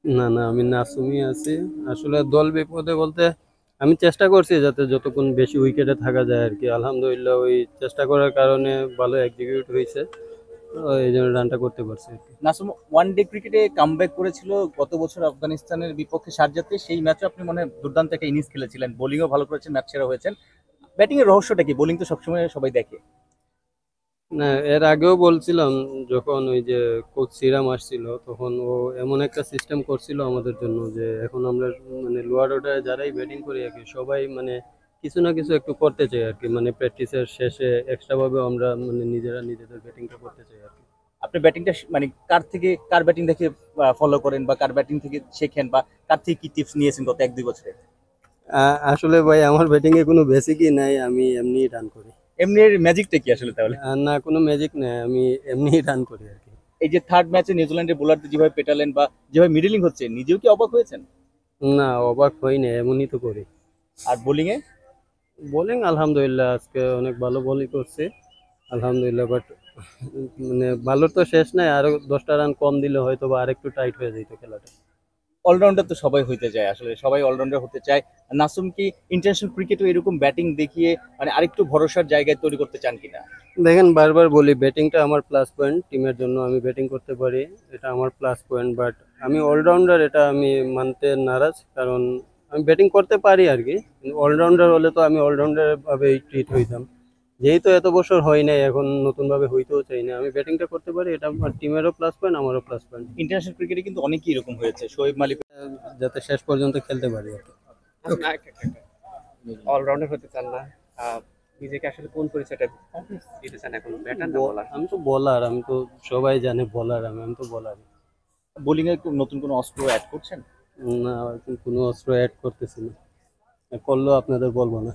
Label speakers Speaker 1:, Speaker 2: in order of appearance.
Speaker 1: না না, আমি নাসুমই আছি। আসলে দল বিপদে বলতে আমি চেষ্টা করছি যাতে যতক্ষণ বেশি উইকেটে থাকা যায় আর কি। আলহামদুলিল্লাহ ওই চেষ্টা করার কারণে ভালো এক্সিকিউট হয়েছে, তো এই জন্য রানটা করতে পারছি আর কি।
Speaker 2: নাসুম ওয়ান ডে ক্রিকেটে কামব্যাক করেছিল গত বছর আফগানিস্তানের বিপক্ষে শারজাতে, সেই ম্যাচে আপনি মনে হয় দুর্দান্ত একটা ইনিংস খেলেছিলেন, বোলিংও ভালো করেছেন, ম্যাচ সেরা হয়েছেন। ব্যাটিং এর রহস্যটা কি? বোলিং তো সবসময় সবাই দেখে।
Speaker 1: না, এর আগেও বলছিলাম, যখন ওই যে কোচ সিরাম আসছিল তখন ও এমন একটা সিস্টেম করছিল আমাদের জন্য যে এখন আমরা মানে লোয়ার অর্ডারে যারাই ব্যাটিং করি আর কি সবাই মানে কিছু না কিছু একটু করতে চাই আর কি। মানে প্র্যাকটিসের শেষে এক্সট্রা ভাবে আমরা মানে নিজেরা নিজেদের ব্যাটিংটা করতে চাই আর কি।
Speaker 2: আপনি ব্যাটিংটা মানে কার থেকে, কার ব্যাটিং দেখে ফলো করেন, বা কার ব্যাটিং থেকে শেখেন, বা কার থেকে কি টিপস নিয়েছেন গত 1-2 বছরে?
Speaker 1: আসলে ভাই আমার ব্যাটিং এ কোনো বেসিকই নাই, আমি এমনিই রান করি।
Speaker 2: এমনি ম্যাজিকটা কি আসলে তাহলে?
Speaker 1: না, কোনো ম্যাজিক নাই, আমি এমনিই রান করি আর কি।
Speaker 2: এই যে থার্ড ম্যাচে নিউজিল্যান্ডের বোলারদের যেভাবে পেটালেন বা যেভাবে মিডলিং হচ্ছে, নিজেও কি অবাক হয়েছেন?
Speaker 1: না, অবাক হই না, এমনই তো করি।
Speaker 2: আর বোলিং এ
Speaker 1: বোলিং আলহামদুলিল্লাহ আজকে অনেক ভালো বোলিং করছে আলহামদুলিল্লাহ, বাট মানে ভালোর তো শেষ নাই, আরো 10টা রান কম দিলে হয়তো বা আরেকটু টাইট হয়ে যেত খেলাটা।
Speaker 2: অলরাউন্ডার তো সবাই হইতে চায়, আসলে সবাই অলরাউন্ডার হতে চায়। নাসুম কি ইন্টারন্যাশনাল ক্রিকেটও এরকম ব্যাটিং দেখিয়ে মানে আরেকটু ভরসার জায়গায় তৈরি করতে চান কিনা?
Speaker 1: দেখেন, বারবার বলি ব্যাটিংটা আমার প্লাস পয়েন্ট, টিমের জন্য আমি ব্যাটিং করতে পারি, এটা আমার প্লাস পয়েন্ট। বাট আমি অলরাউন্ডার এটা আমি মানতে নারাজ, কারণ আমি ব্যাটিং করতে পারি আর কি, কিন্তু অলরাউন্ডার হলে তো আমি অলরাউন্ডার ভাবেই ট্রিট হইতাম। যেহেতু এত বছর হয় নাই, এখন নতুন ভাবে হইতেও চাই না, আমি ব্যাটিংটা করতে পারি, এটা আমার টিমেরও প্লাস পয়েন্ট, আমারও প্লাস পয়েন্ট।
Speaker 2: ইন্টারন্যাশনাল ক্রিকেটে কিন্তু অনেকেই এরকম হয়েছে, শোয়েব মালিক।
Speaker 1: যাতে শেষ পর্যন্ত খেলতে পারি আর কি।
Speaker 3: অলরাউন্ডার হতে চান না? আহ, নিজেকে আসলে কোন পরিচয়টা দিতে চান এখন, ব্যাটার না বলার?
Speaker 1: আমি তো বলার, আমি তো সবাই জানে বলার, আমি আমি তো বলার।
Speaker 2: বোলিং এ নতুন কোনো অস্ত্র অ্যাড করছেন?
Speaker 1: না, এখন কোনো অস্ত্র অ্যাড করতেছি না, করলেও আপনাদের বলবো না।